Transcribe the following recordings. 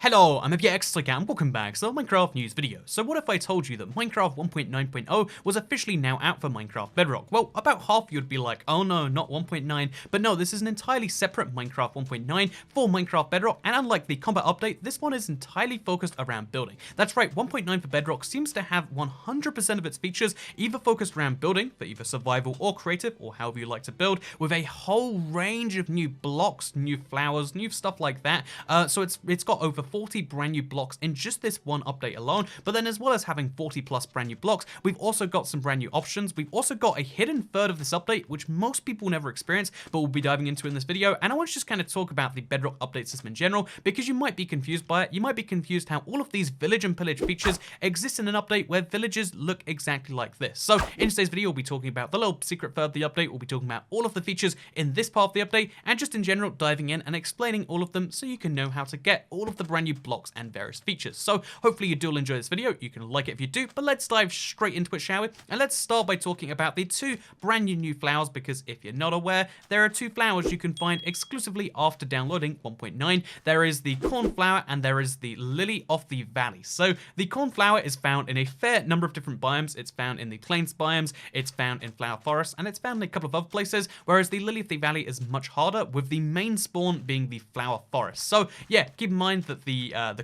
Hello, I'm Elgato and welcome back to the Minecraft news video. So what if I told you that Minecraft 1.9.0 was officially now out for Minecraft Bedrock? Well, about half of you would be like, oh no, not 1.9, but no, this is an entirely separate Minecraft 1.9 for Minecraft Bedrock, and unlike the combat update, this one is entirely focused around building. That's right, 1.9 for Bedrock seems to have 100% of its features either focused around building, for either survival or creative, or however you like to build, with a whole range of new blocks, new flowers, new stuff like that. So it's got over 40 brand new blocks in just this one update alone, but then as well as having 40 plus brand new blocks, we've also got some brand new options. We've also got a hidden third of this update, which most people never experience, but we'll be diving into in this video. And I want to just kind of talk about the Bedrock update system in general, because you might be confused by it. You might be confused how all of these village and pillage features exist in an update where villages look exactly like this. So in today's video, we'll be talking about the little secret third of the update. We'll be talking about all of the features in this part of the update, and just in general diving in and explaining all of them so you can know how to get all of the brand new blocks and various features. So hopefully you do enjoy this video. You can like it if you do, but let's dive straight into it, shall we? And let's start by talking about the two brand new flowers, because if you're not aware, there are two flowers you can find exclusively after downloading 1.9. There is the cornflower and there is the lily of the valley. So the cornflower is found in a fair number of different biomes. It's found in the plains biomes, it's found in flower forests, and it's found in a couple of other places, whereas the lily of the valley is much harder, with the main spawn being the flower forest. So yeah, keep in mind that the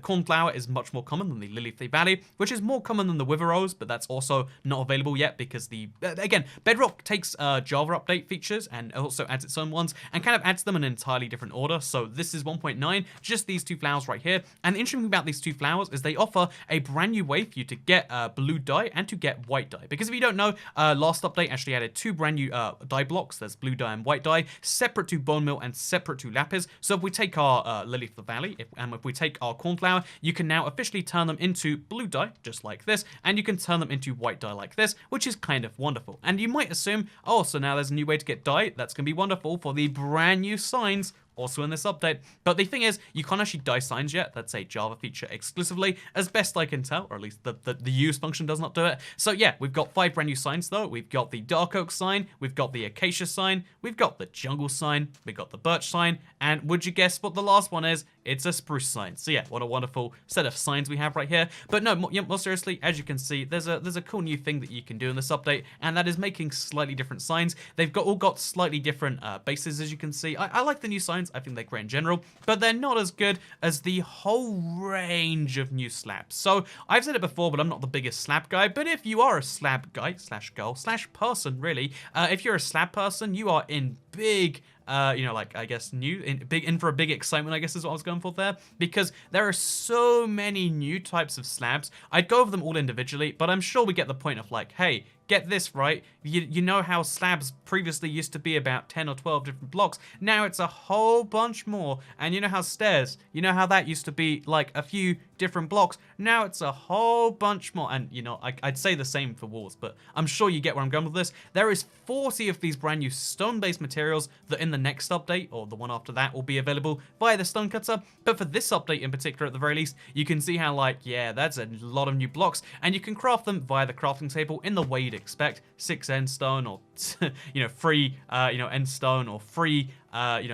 cornflower is much more common than the lily of the valley, which is more common than the wither rose, but that's also not available yet because again, Bedrock takes Java update features and also adds its own ones and kind of adds them in an entirely different order. So this is 1.9, just these two flowers right here. And the interesting thing about these two flowers is they offer a brand new way for you to get blue dye and to get white dye. Because if you don't know, last update actually added two brand new dye blocks. There's blue dye and white dye, separate to bone meal and separate to lapis. So if we take our lily of the valley, if we take our cornflower, you can now officially turn them into blue dye, just like this, and you can turn them into white dye like this, which is kind of wonderful. And you might assume, oh, so now there's a new way to get dye. That's going to be wonderful for the brand new signs also in this update. But the thing is, you can't actually dye signs yet. That's a Java feature exclusively, as best I can tell, or at least the use function does not do it. So yeah, we've got 5 brand new signs though. We've got the dark oak sign, we've got the acacia sign, we've got the jungle sign, we've got the birch sign, and would you guess what the last one is? It's a spruce sign. So yeah, what a wonderful set of signs we have right here. But no, more seriously, as you can see, there's a cool new thing that you can do in this update, and that is making slightly different signs. They've all got slightly different bases, as you can see. I like the new signs. I think they're great in general, but they're not as good as the whole range of new slabs. So I've said it before, but I'm not the biggest slab guy. But if you are a slab guy / girl / person, really, if you're a slab person, you are in big like, I guess in for a big excitement, I guess is what I was going for there, because there are so many new types of slabs. I'd go over them all individually, but I'm sure we get the point of like, hey, get this right. You know how slabs previously used to be about 10 or 12 different blocks. Now it's a whole bunch more. And you know how stairs, you know how that used to be like a few different blocks. Now it's a whole bunch more. And you know, I'd say the same for walls, but I'm sure you get where I'm going with this. There is 40 of these brand new stone-based materials that in the next update, or the one after that, will be available via the stone cutter. But for this update in particular, at the very least, you can see how, like, yeah, that's a lot of new blocks, and you can craft them via the crafting table in the way you'd expect. 6 end stone, or 3 end stone, or 3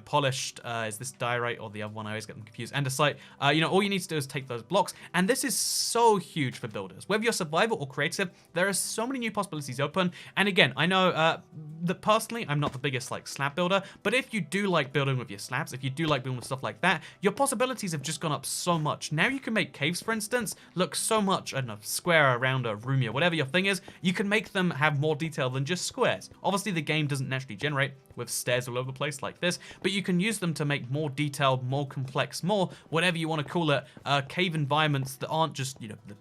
polished, is this diorite or the other one? I always get them confused. Andesite. All you need to do is take those blocks, and this is so huge for builders. Whether you're survival or creative, there are so many new possibilities open. And again, I know that personally, I'm not the biggest like slab builder, but if you do like building with your slabs, if you do like building with stuff like that, your possibilities have just gone up so much. Now you can make caves, for instance, look so much, I don't know, square around a room or whatever your thing is. You can make them have more detail than just squares. Obviously, the game doesn't naturally generate with stairs all over the place like this, but you can use them to make more detailed, more complex, more whatever you want to call it, cave environments that aren't just,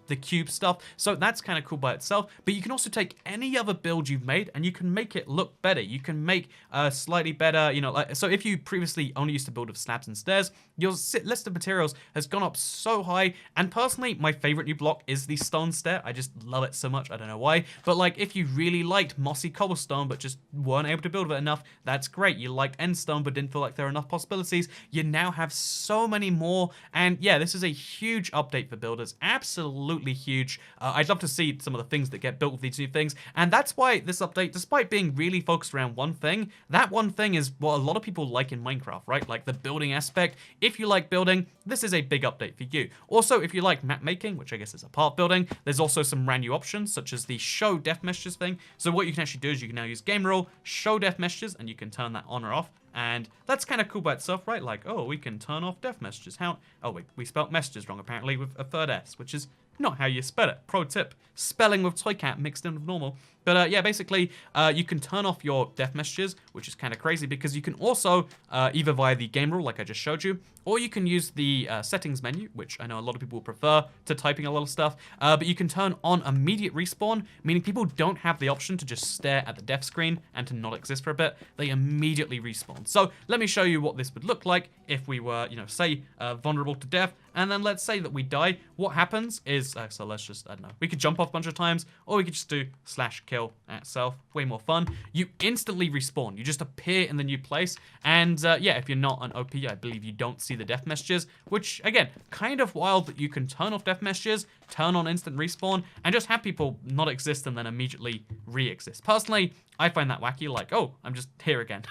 the cube stuff. So that's kind of cool by itself. But you can also take any other build you've made and you can make it look better. You can make slightly better, so if you previously only used to build with slabs and stairs, your list of materials has gone up so high. And personally, my favorite new block is the stone stair. I just love it so much. I don't know why, but like, if you really liked mossy cobblestone but just weren't able to build with it enough, that's great. You liked endstone but didn't feel like there are enough possibilities. You now have so many more, and yeah, this is a huge update for builders. Absolutely huge. I'd love to see some of the things that get built with these new things, and that's why this update, despite being really focused around one thing, that one thing is what a lot of people like in Minecraft, right? Like the building aspect. If if you like building, this is a big update for you. Also, if you like map making, which I guess is a part of building, there's also some brand new options, such as the show depth messages thing. So what you can actually do is you can now use game rule, show depth messages, and you can turn that on or off. And that's kind of cool by itself, right? Like, oh, we can turn off depth messages. How? Oh, wait, we spelt messages wrong, apparently, with a third S, which is not how you spell it. Pro tip, spelling with toy cat mixed in with normal. But yeah, basically, you can turn off your depth messages, which is kind of crazy because you can also, either via the game rule, like I just showed you, or you can use the settings menu, which I know a lot of people will prefer to typing a lot of stuff, but you can turn on immediate respawn, meaning people don't have the option to just stare at the depth screen and to not exist for a bit. They immediately respawn. So let me show you what this would look like if we were, you know, say, vulnerable to death, and then let's say that we die. What happens is, so let's just, I don't know, we could jump off a bunch of times, or we could just do /kill at self, way more fun. You instantly respawn, you just appear in the new place, and yeah, if you're not an OP, I believe you don't see the death messages, which, again, kind of wild that you can turn off death messages, turn on instant respawn, and just have people not exist and then immediately re-exist. Personally, I find that wacky, like, oh, I'm just here again.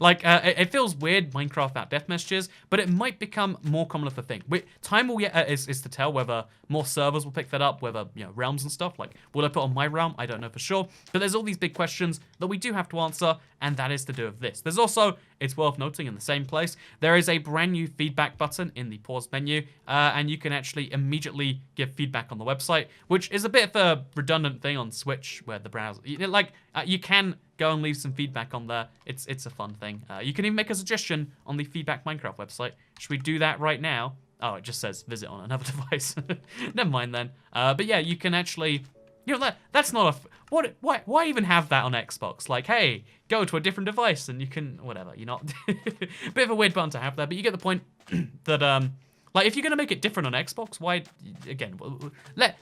Like, it feels weird, Minecraft without death messages, but it might become more common of a thing. Time will is to tell whether more servers will pick that up, whether, you know, realms and stuff. Like, will I put on my realm? I don't know for sure. But there's all these big questions that we do have to answer, and that is to do with this. There's also, it's worth noting in the same place, there is a brand new feedback button in the pause menu, and you can actually immediately give feedback on the website, which is a bit of a redundant thing on Switch, where the browser, you can go and leave some feedback on there. It's a fun thing. You can even make a suggestion on the Feedback Minecraft website. Should we do that right now? Oh, it just says visit on another device. Never mind then. But yeah, you can actually, you know, that's not a, why even have that on Xbox? Like, hey, go to a different device and you can, whatever, you're not, bit of a weird button to have there, but you get the point that, like, if you're going to make it different on Xbox, why, again,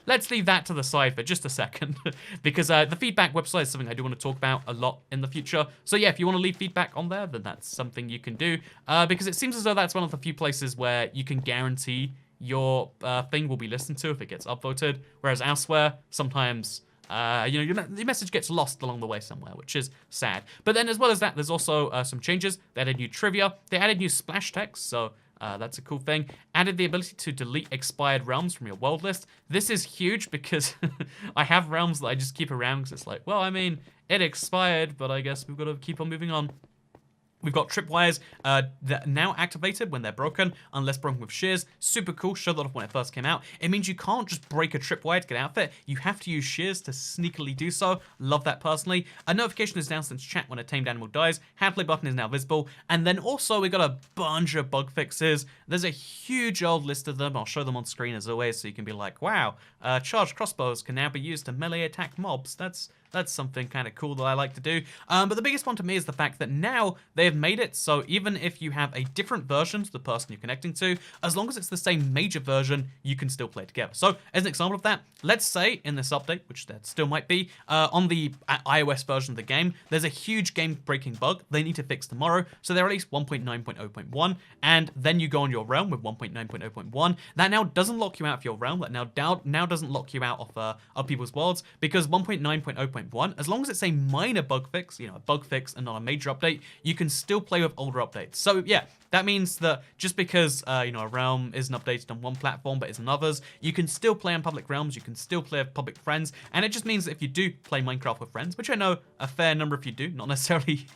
let's leave that to the side for just a second, because the feedback website is something I do want to talk about a lot in the future. So yeah, if you want to leave feedback on there, then that's something you can do, because it seems as though that's one of the few places where you can guarantee your thing will be listened to if it gets upvoted, whereas elsewhere, sometimes, you know, your message gets lost along the way somewhere, which is sad. But then as well as that, there's also some changes. They added new trivia, they added new splash text, so that's a cool thing. Added the ability to delete expired realms from your world list. This is huge because I have realms that I just keep around because it's like, well, I mean, it expired, but I guess we've got to keep on moving on. We've got tripwires that are now activated when they're broken, unless broken with shears. Super cool, showed that off when it first came out. It means you can't just break a tripwire to get out of it. You have to use shears to sneakily do so. Love that personally. A notification is now sent to chat when a tamed animal dies. Hand play button is now visible. And then also we got a bunch of bug fixes. There's a huge old list of them. I'll show them on screen as always, so you can be like, wow, charged crossbows can now be used to melee attack mobs. That's something kind of cool that I like to do. But the biggest one to me is the fact that now they have made it so even if you have a different version to the person you're connecting to, as long as it's the same major version, you can still play together. So as an example of that, let's say in this update, which there still might be, on the iOS version of the game, there's a huge game-breaking bug they need to fix tomorrow. So they release 1.9.0.1, and then you go on your realm with 1.9.0.1. That now doesn't lock you out of your realm. That now doesn't lock you out of people's worlds, because 1.9.0.1, as long as it's a minor bug fix, you know, a bug fix and not a major update, you can still play with older updates. So yeah, that means that just because, you know, a realm isn't updated on one platform but is on others, you can still play on public realms, you can still play with public friends, and it just means that if you do play Minecraft with friends, which I know a fair number of you do, not necessarily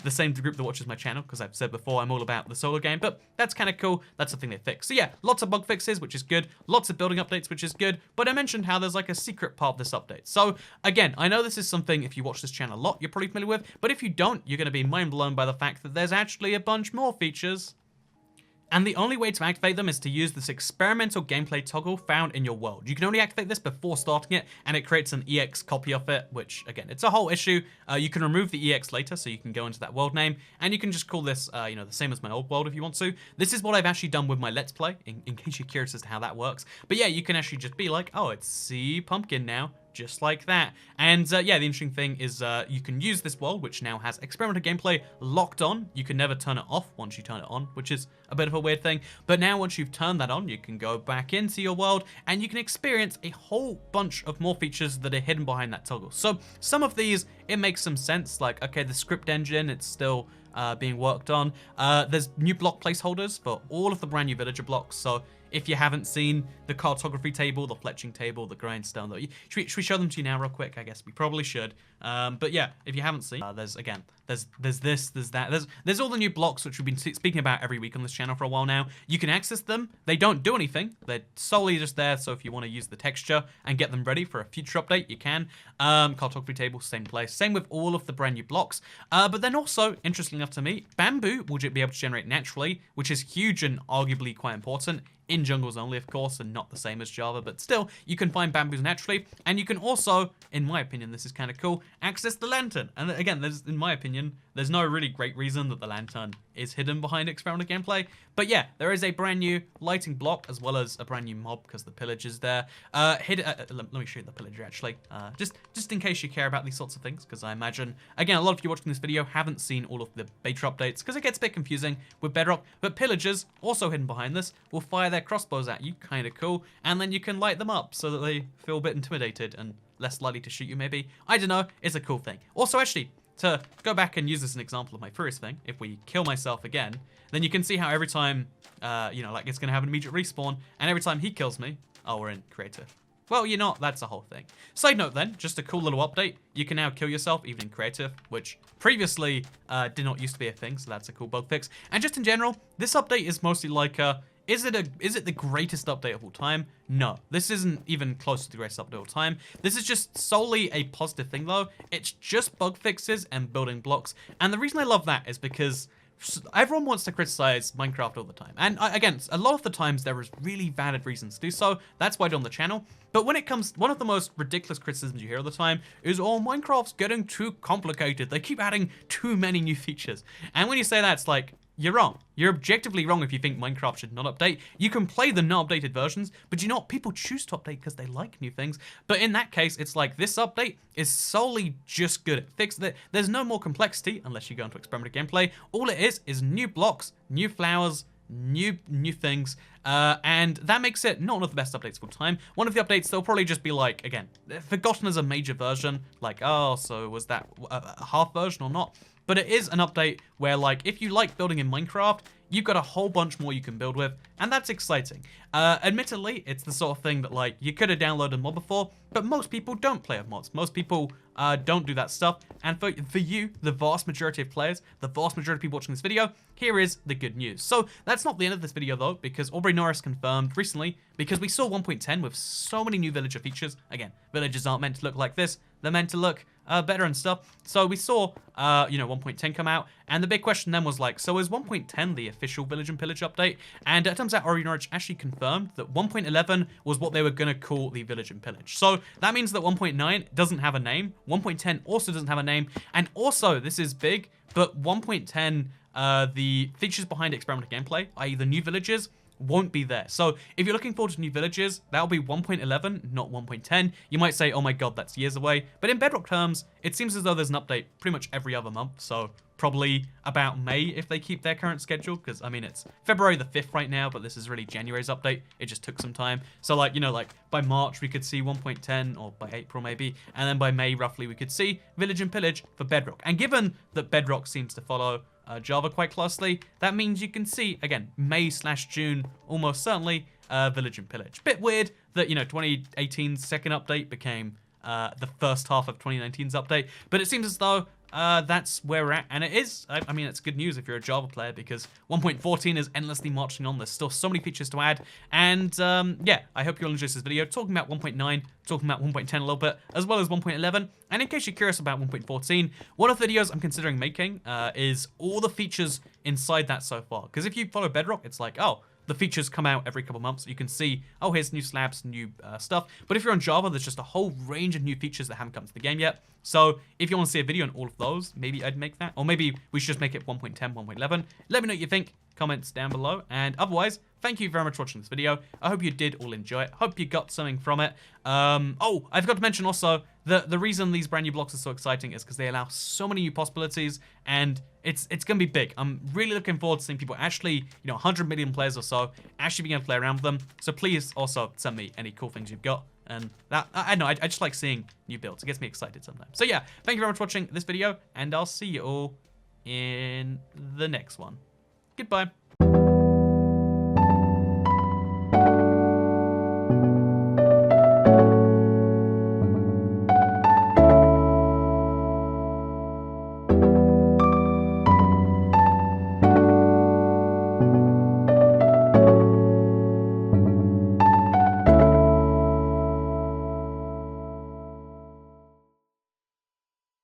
the same group that watches my channel, because I've said before I'm all about the solo game, but that's kind of cool. That's the thing they fix. So yeah, lots of bug fixes, which is good, lots of building updates, which is good, but I mentioned how there's like a secret part of this update. So again, I know this is something, if you watch this channel a lot, you're probably familiar with, but if you don't, you're going to be mind blown by the fact that there's actually a bunch more features. And the only way to activate them is to use this experimental gameplay toggle found in your world. You can only activate this before starting it, and it creates an EX copy of it, which, again, it's a whole issue. You can remove the EX later, so you can go into that world name, and you can just call this, you know, the same as my old world if you want to. This is what I've actually done with my Let's Play, in case you're curious as to how that works. But yeah, you can actually just be like, oh, it's Sea Pumpkin now. Just like that. And yeah, the interesting thing is you can use this world, which now has experimental gameplay locked on. You can never turn it off once you turn it on, which is a bit of a weird thing. But now once you've turned that on, you can go back into your world and you can experience a whole bunch of more features that are hidden behind that toggle. So some of these, it makes some sense. Like, okay, the script engine, it's still being worked on. There's new block placeholders for all of the brand new villager blocks. So if you haven't seen the cartography table, the fletching table, the grindstone, should we show them to you now real quick? I guess we probably should. But yeah, if you haven't seen, there's this, there's that, there's all the new blocks which we've been speaking about every week on this channel for a while now. You can access them. They don't do anything. They're solely just there. So if you want to use the texture and get them ready for a future update, you can. Cartography table, same place. Same with all of the brand new blocks. But then also, interestingly enough to me, bamboo will be able to generate naturally, which is huge and arguably quite important. In jungles only, of course, and not the same as Java, but still, you can find bamboos naturally, and you can also, in my opinion, this is kind of cool, access the lantern. And again, in my opinion, there's no really great reason that the lantern is hidden behind experimental gameplay, but yeah, there is a brand new lighting block, as well as a brand new mob, because the pillage is there. Let me show you the pillager, actually, just in case you care about these sorts of things, because I imagine, again, a lot of you watching this video haven't seen all of the beta updates, because it gets a bit confusing with Bedrock, but pillagers, also hidden behind this, will fire their crossbows at you, kind of cool, and then you can light them up so that they feel a bit intimidated and less likely to shoot you, maybe. I don't know, it's a cool thing. Also, actually, to go back and use this as an example of my previous thing, if we kill myself again, then you can see how every time, like it's going to have an immediate respawn, and every time he kills me, oh, we're in creative. Well, you're not, that's a whole thing. Side note then, just a cool little update. You can now kill yourself even in creative, which previously did not used to be a thing, so that's a cool bug fix. And just in general, this update is mostly like is it the greatest update of all time? No, this isn't even close to the greatest update of all time. This is just solely a positive thing though. It's just bug fixes and building blocks. And the reason I love that is because everyone wants to criticize Minecraft all the time. And again, a lot of the times there is really valid reasons to do so. That's why I do on the channel. But when it comes, one of the most ridiculous criticisms you hear all the time is, oh, Minecraft's getting too complicated. They keep adding too many new features. And when you say that, it's like, you're wrong. You're objectively wrong if you think Minecraft should not update. You can play the not updated versions, but you know what? People choose to update because they like new things. But in that case, it's like this update is solely just good at fix that. There's no more complexity unless you go into experimental gameplay. All it is new blocks, new flowers, new things, and that makes it not one of the best updates of all time. One of the updates they'll probably just be like, again, forgotten as a major version, like, oh, so was that a half version or not? But it is an update where, like, if you like building in Minecraft, you've got a whole bunch more you can build with, and that's exciting. Admittedly, it's the sort of thing that, like, you could have downloaded a mod before, but most people don't play with mods. Most people don't do that stuff, and for you, the vast majority of players, the vast majority of people watching this video, here is the good news. So that's not the end of this video, though, because Aubrey Norris confirmed recently, because we saw 1.10 with so many new villager features. Again, villagers aren't meant to look like this. They're meant to look better and stuff. So we saw, 1.10 come out, and the big question then was like, so is 1.10 the official Village and Pillage update? And it turns out Aubrey Norris actually confirmed that 1.11 was what they were going to call the Village and Pillage. So that means that 1.9 doesn't have a name, 1.10 also doesn't have a name, and also, this is big, but 1.10, the features behind experimental gameplay, i.e. the new villages, won't be there. So if you're looking forward to new villages, that'll be 1.11, not 1.10. You might say, oh my god, that's years away. But in Bedrock terms, it seems as though there's an update pretty much every other month. So probably about May if they keep their current schedule. Because, I mean, it's February the 5th right now, but this is really January's update. It just took some time. So, like, by March we could see 1.10, or by April maybe. And then by May, roughly, we could see Village and Pillage for Bedrock. And given that Bedrock seems to follow Java quite closely, that means you can see, again, May/June, almost certainly, Village and Pillage. Bit weird that, 2018's second update became the first half of 2019's update, but it seems as though that's where we're at, and it is, I mean, it's good news if you're a Java player, because 1.14 is endlessly marching on. There's still so many features to add, and yeah, I hope you'll enjoy this video, talking about 1.9, talking about 1.10 a little bit, as well as 1.11, and in case you're curious about 1.14, one of the videos I'm considering making is all the features inside that so far, because if you follow Bedrock, it's like, oh, the features come out every couple months. You can see, oh, here's new slabs, new stuff. But if you're on Java, there's just a whole range of new features that haven't come to the game yet. So if you want to see a video on all of those, maybe I'd make that. Or maybe we should just make it 1.10, 1.11. Let me know what you think. Comments down below. And otherwise, thank you very much for watching this video. I hope you did all enjoy it. Hope you got something from it. Oh, I forgot to mention also that the reason these brand new blocks are so exciting is because they allow so many new possibilities, and it's going to be big. I'm really looking forward to seeing people actually, 100 million players or so, actually being able to play around with them. So please also send me any cool things you've got. And that, I know, I just like seeing new builds. It gets me excited sometimes. So yeah, thank you very much for watching this video, and I'll see you all in the next one. Goodbye.